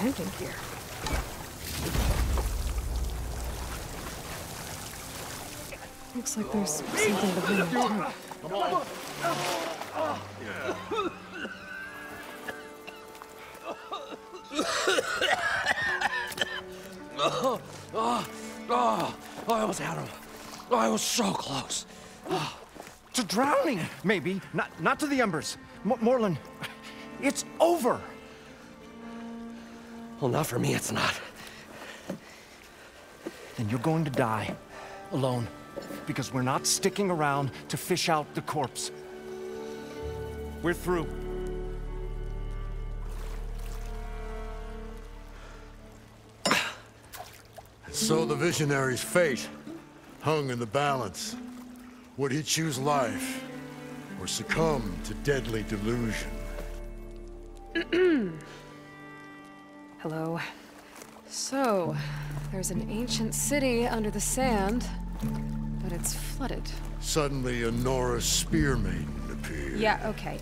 camping gear. Looks like there's something behind there, too. Come on. I almost had him. I was so close. To drowning, maybe. Not to the embers. Morlund, it's over. Well, not for me, it's not. Then you're going to die. Alone. Because we're not sticking around to fish out the corpse. We're through. So the visionary's fate hung in the balance. Would he choose life, or succumb to deadly delusion? Hello. So, there's an ancient city under the sand, but it's flooded. Suddenly, a Nora spear maiden appeared. Yeah, okay,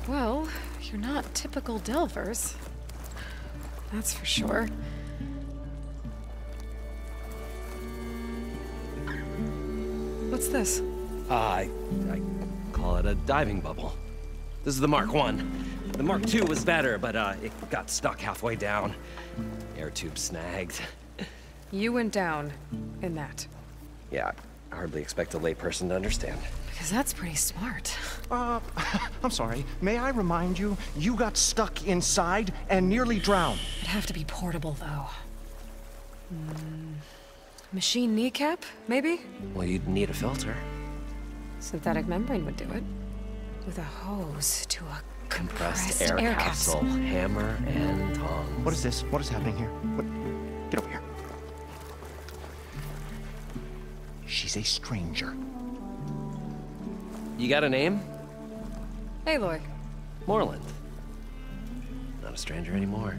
well, you're not typical Delvers. That's for sure. What's this? I call it a diving bubble. This is the Mark I. The Mark II was better, but it got stuck halfway down. Air tube snagged. You went down in that. Yeah, I hardly expect a layperson to understand. Because that's pretty smart. I'm sorry. May I remind you, you got stuck inside and nearly drowned. It'd have to be portable, though. Machine kneecap, maybe? Well, you'd need a filter. Synthetic membrane would do it. With a hose to a compressed Air capsule, hammer, and tongs. What is this? What is happening here? Get over here. She's a stranger. You got a name? Aloy. Morlund. Not a stranger anymore.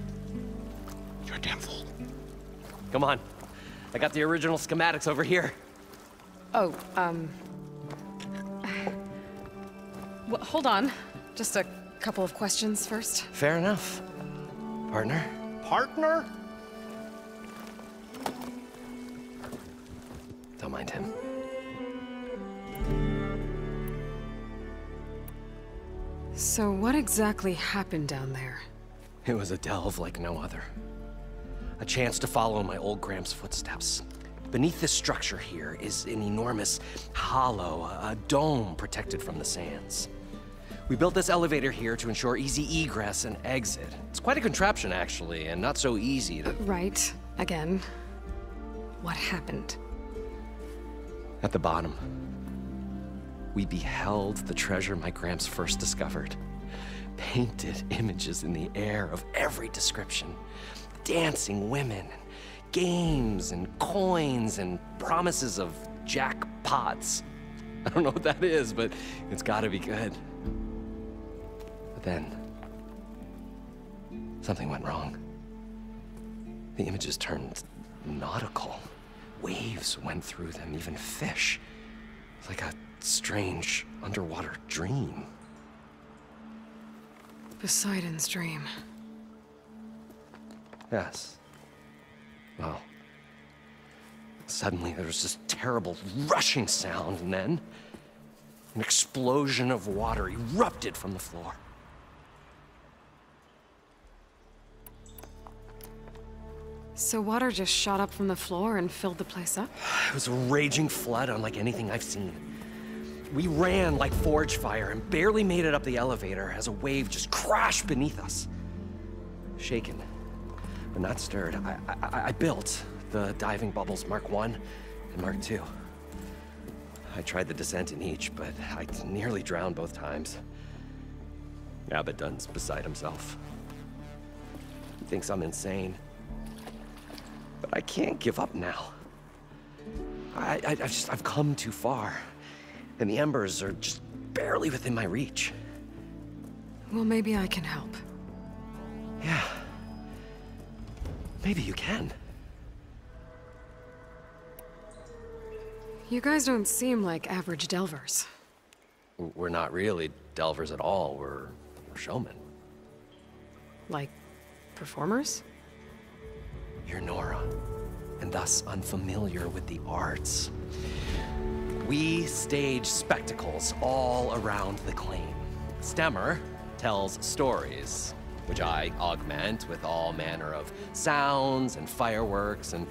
You're a damn fool. Come on. I got the original schematics over here. Oh, well, hold on. Just a couple of questions first. Fair enough. Partner? Partner? Don't mind him. So what exactly happened down there? It was a delve like no other. A chance to follow in my old Gram's footsteps. Beneath this structure here is an enormous hollow, a dome protected from the sands. We built this elevator here to ensure easy egress and exit. It's quite a contraption, actually, and not so easy to... Right. Again. What happened? At the bottom, we beheld the treasure my Gramps first discovered. Painted images in the air of every description. Dancing women, games and coins and promises of jackpots. I don't know what that is, but it's gotta be good. But then, something went wrong. The images turned nautical. Waves went through them, even fish. It's like a strange underwater dream. Poseidon's dream. Yes. Well, suddenly there was this terrible rushing sound, and then an explosion of water erupted from the floor. So water just shot up from the floor and filled the place up? It was a raging flood unlike anything I've seen. We ran like forge fire and barely made it up the elevator as a wave just crashed beneath us. Shaken, but not stirred, I built the diving bubbles Mark I and Mark II. I tried the descent in each, but I nearly drowned both times. Abaddon's beside himself. He thinks I'm insane. But I can't give up now. I've come too far. And the embers are just barely within my reach. Well, maybe I can help. Yeah. Maybe you can. You guys don't seem like average delvers. We're not really delvers at all. We're showmen. Like performers? You're Nora, and thus unfamiliar with the arts. We stage spectacles all around the claim. Stemmer tells stories, which I augment with all manner of sounds and fireworks, and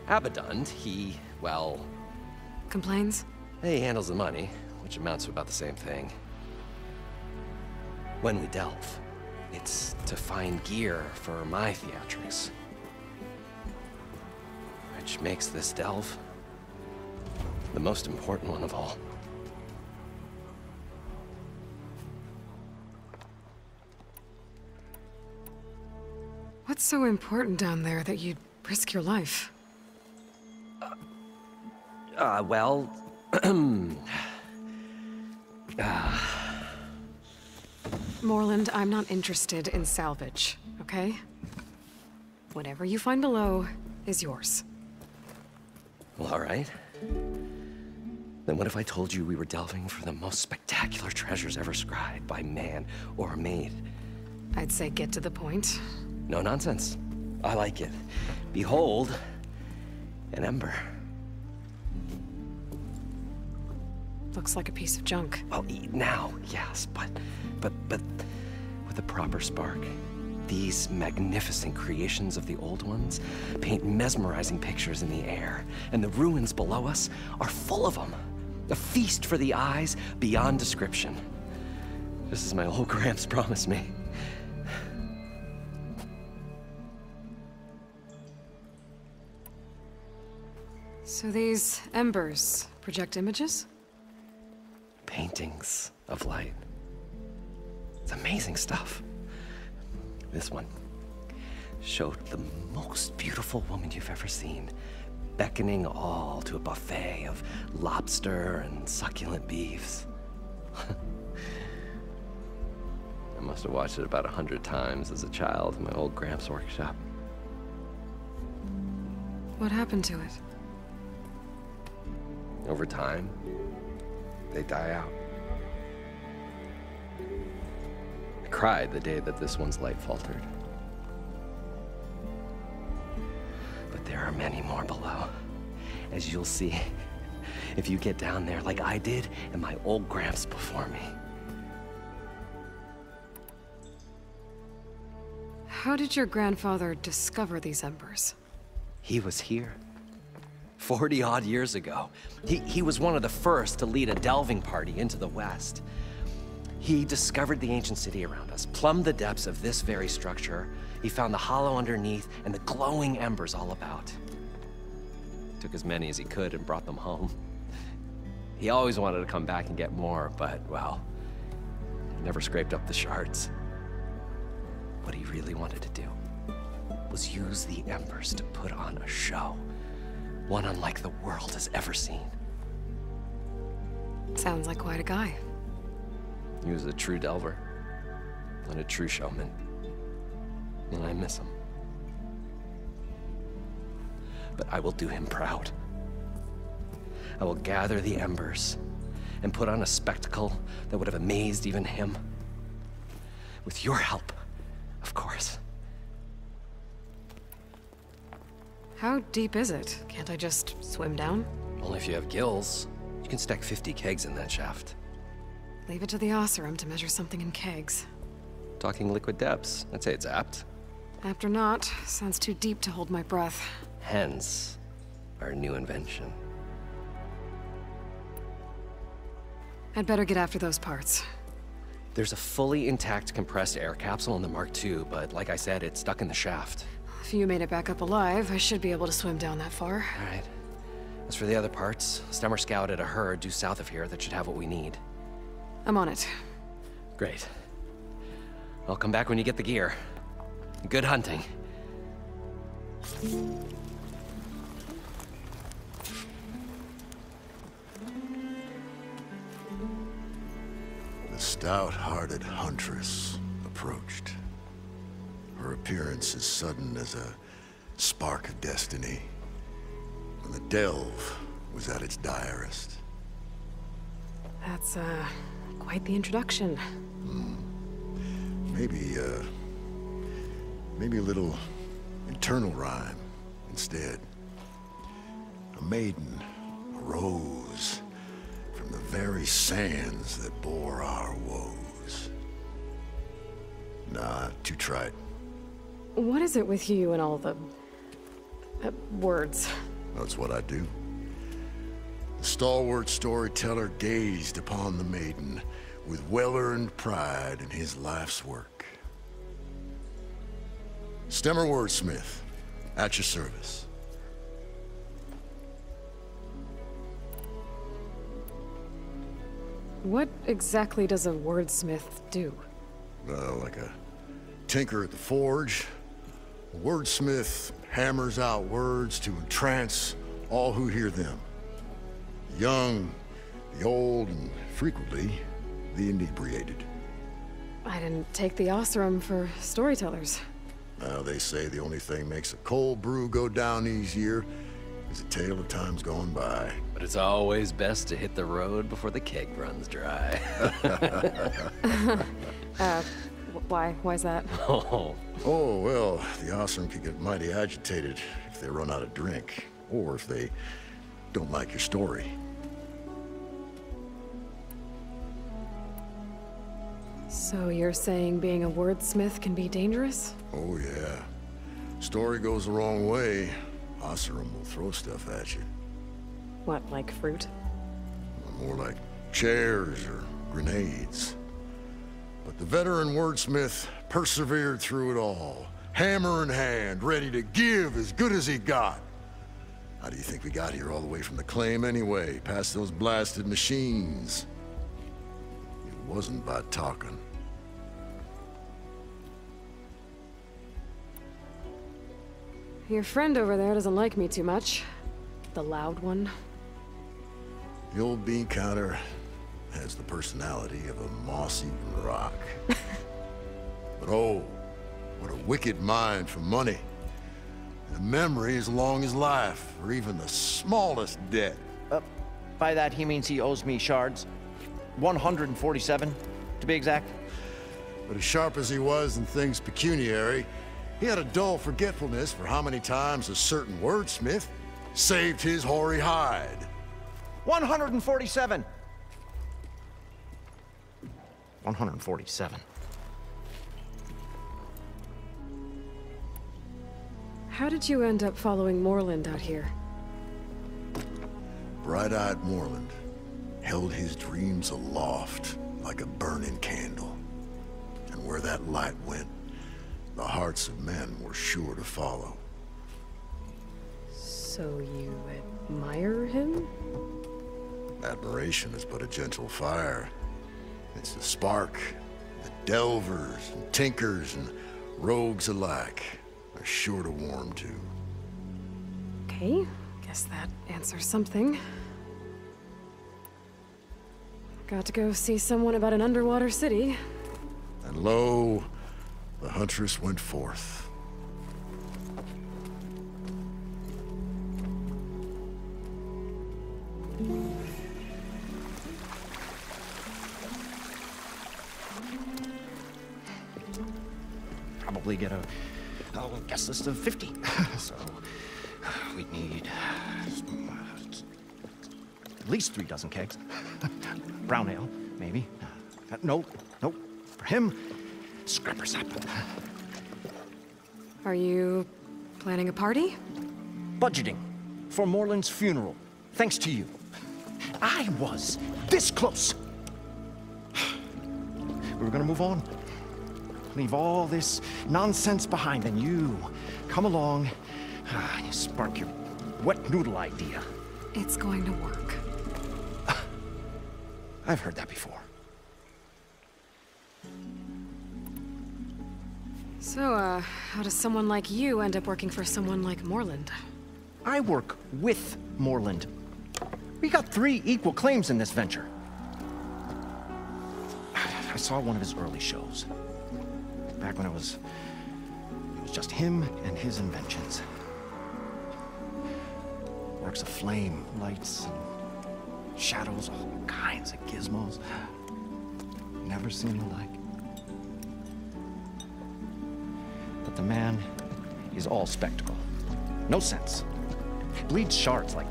Abadund, he, well... Complains? He handles the money, which amounts to about the same thing. When we delve, it's to find gear for my theatrics. Which makes this delve the most important one of all. What's so important down there that you'd risk your life? Well... Morland, I'm not interested in salvage, okay? Whatever you find below is yours. Well, all right. Then what if I told you we were delving for the most spectacular treasures ever scribed by man or maid? I'd say get to the point. No nonsense. I like it. Behold, an ember. Looks like a piece of junk. Well, now, yes, but with a proper spark. These magnificent creations of the old ones paint mesmerizing pictures in the air, and the ruins below us are full of them. A feast for the eyes beyond description. Just as my old Gramps promised me. So these embers project images? Paintings of light. It's amazing stuff. This one showed the most beautiful woman you've ever seen, beckoning all to a buffet of lobster and succulent beefs. I must have watched it about 100 times as a child in my old Gramps workshop. What happened to it? Over time, they die out. I cried the day that this one's light faltered. But there are many more below, as you'll see if you get down there like I did and my old Gramps before me. How did your grandfather discover these embers? He was here 40-odd years ago. He was one of the first to lead a delving party into the West. He discovered the ancient city around us, plumbed the depths of this very structure. He found the hollow underneath and the glowing embers all about. Took as many as he could and brought them home. He always wanted to come back and get more, but, well, never scraped up the shards. What he really wanted to do was use the embers to put on a show. One unlike the world has ever seen. Sounds like quite a guy. He was a true delver and a true showman. And I miss him. But I will do him proud. I will gather the embers and put on a spectacle that would have amazed even him. With your help, of course. How deep is it? Can't I just swim down? Only if you have gills. You can stack 50 kegs in that shaft. Leave it to the Oseram to measure something in kegs. Talking liquid depths, I'd say it's apt. Apt or not, sounds too deep to hold my breath. Hence, our new invention. I'd better get after those parts. There's a fully intact compressed air capsule in the Mark II, but like I said, it's stuck in the shaft. If you made it back up alive, I should be able to swim down that far. All right. As for the other parts, Stemmer scouted a herd due south of here that should have what we need. I'm on it. Great. I'll come back when you get the gear. Good hunting. The stout-hearted huntress approached. Her appearance as sudden as a spark of destiny. When the delve was at its direst. That's, quite the introduction. Maybe a little internal rhyme instead. A maiden arose from the very sands that bore our woes. Nah, too trite. What is it with you and all the... words? That's what I do. The stalwart storyteller gazed upon the maiden with well-earned pride in his life's work. Stemmer Wordsmith, at your service. What exactly does a wordsmith do? Like a tinker at the forge. A wordsmith hammers out words to entrance all who hear them. The young, the old, and frequently, the inebriated. I didn't take the Oseram for storytellers. Now, they say the only thing makes a cold brew go down easier is a tale of times gone by. But it's always best to hit the road before the keg runs dry. Why's that? Oh. Oh, well, the Oseram could get mighty agitated if they run out of drink, or if they don't like your story. So you're saying being a wordsmith can be dangerous? Oh, yeah. Story goes the wrong way, Oseram will throw stuff at you. What, like fruit? More like chairs or grenades. But the veteran wordsmith persevered through it all, hammer in hand, ready to give as good as he got. How do you think we got here all the way from the claim anyway, past those blasted machines? It wasn't by talking. Your friend over there doesn't like me too much. The loud one. The old bean counter has the personality of a moss-eaten rock. But oh, what a wicked mind for money. And a memory as long as life, or even the smallest debt. By that, he means he owes me shards. 147, to be exact. But as sharp as he was in things pecuniary, he had a dull forgetfulness for how many times a certain wordsmith saved his hoary hide. 147. 147. How did you end up following Morland out here? Bright-eyed Morland held his dreams aloft like a burning candle. And where that light went, the hearts of men were sure to follow. So you admire him? Admiration is but a gentle fire. It's the spark that delvers and tinkers and rogues alike are sure to warm to. Okay, guess that answers something. Got to go see someone about an underwater city. And lo, the huntress went forth. Probably get a guest list of 50. So we'd need at least 3 dozen kegs. Brown ale, maybe. Nope. For him, scrapper sap. Are you planning a party? Budgeting for Morland's funeral, thanks to you. I was this close. We were gonna move on. Leave all this nonsense behind, and you come along and you spark your wet noodle idea. It's going to work. I've heard that before. So, how does someone like you end up working for someone like Morland? I work with Morland. We got 3 equal claims in this venture. I saw one of his early shows. Back when it was just him and his inventions. Works of flame, lights, and shadows, all kinds of gizmos. Never seen the like. But the man is all spectacle. No sense. Bleeds shards like...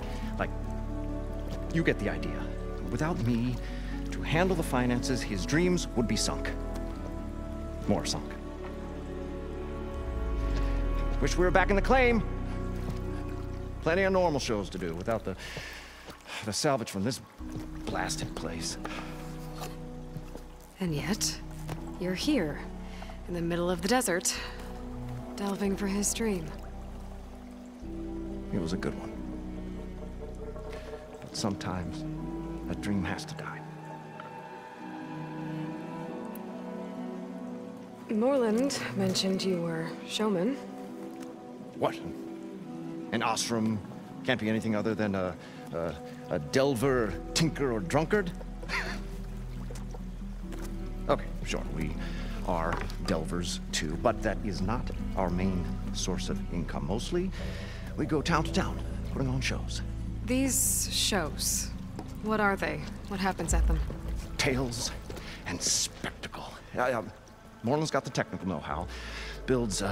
You get the idea. Without me to handle the finances, his dreams would be sunk. More sunk. Wish we were back in the claim. Plenty of normal shows to do without the salvage from this blasted place. And yet, you're here, in the middle of the desert, delving for his dream. It was a good one. But sometimes, that dream has to die. Morland mentioned you were showman. What? An Osram can't be anything other than a delver, tinker, or drunkard? Okay, sure, we are delvers too, but that is not our main source of income. Mostly, we go town to town, putting on shows. These shows, what are they? What happens at them? Tales and spectacle. Morland's got the technical know-how. Builds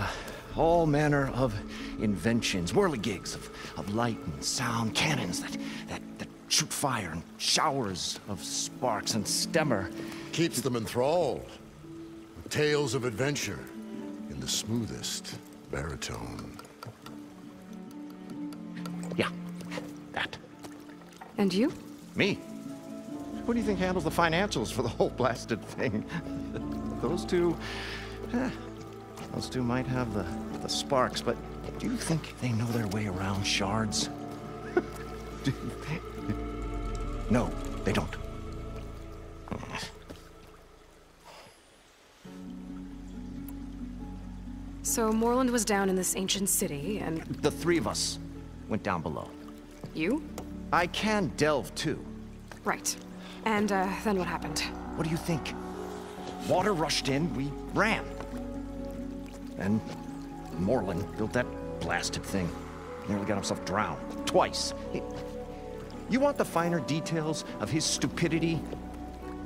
all manner of inventions, whirligigs of light and sound, cannons that shoot fire and showers of sparks, and Stemmer Keeps them enthralled. Tales of adventure in the smoothest baritone. Yeah, that. And you? Me? Who do you think handles the financials for the whole blasted thing? Those two might have the sparks, but do you think they know their way around shards? No, they don't. So Morland was down in this ancient city, and... The three of us went down below. You? I can delve, too. Right. And, then what happened? What do you think? Water rushed in, we ran. Then Morland built that blasted thing. Nearly got himself drowned. Twice. You want the finer details of his stupidity?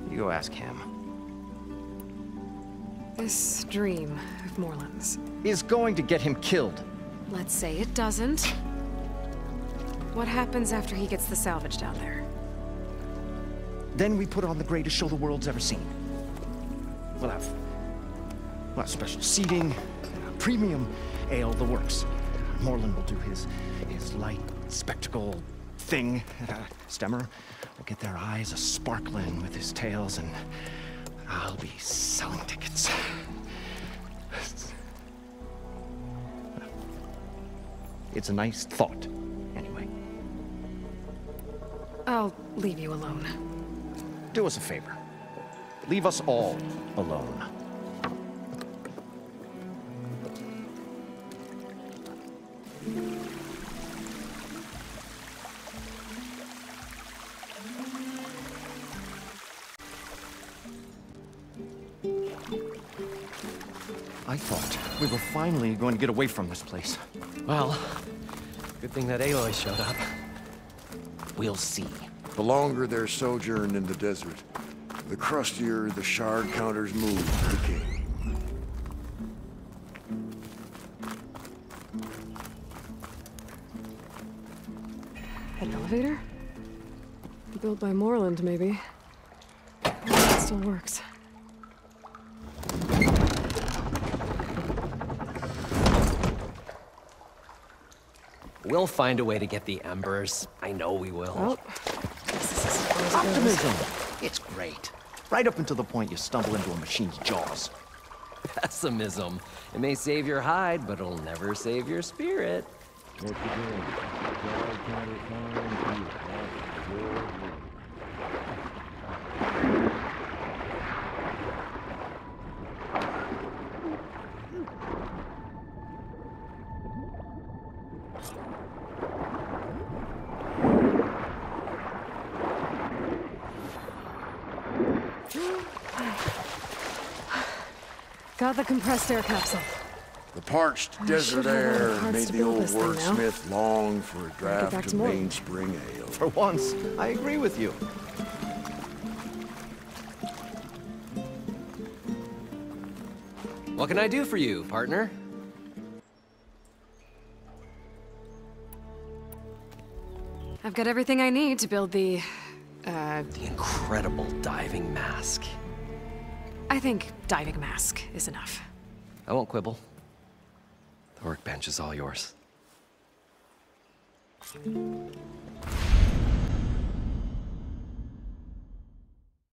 You go ask him. This dream of Morland's. Is going to get him killed. Let's say it doesn't. What happens after he gets the salvage down there? Then we put on the greatest show the world's ever seen. We'll have special seating, premium ale, the works. Morland will do his light spectacle thing. Stemmer will get their eyes a-sparkling with his tales, and I'll be selling tickets. It's a nice thought, anyway. I'll leave you alone. Do us a favor. Leave us all alone. I thought we were finally going to get away from this place. Well, good thing that Aloy showed up. We'll see. The longer their sojourn in the desert, the crustier the shard counters move to the king. An elevator? Built by Morland, maybe. It still works. We'll find a way to get the embers. I know we will. Well, Optimism! It's great. Right up until the point you stumble into a machine's jaws. Pessimism. It may save your hide, but it'll never save your spirit. Got the compressed air capsule. The parched desert should have all the air parts made to the build old this thing now. wordsmith long for a back draft to of Morland. mainspring ale. For once, I agree with you. What can I do for you, partner? I've got everything I need to build the incredible diving mask. I think diving mask is enough. I won't quibble. The workbench is all yours.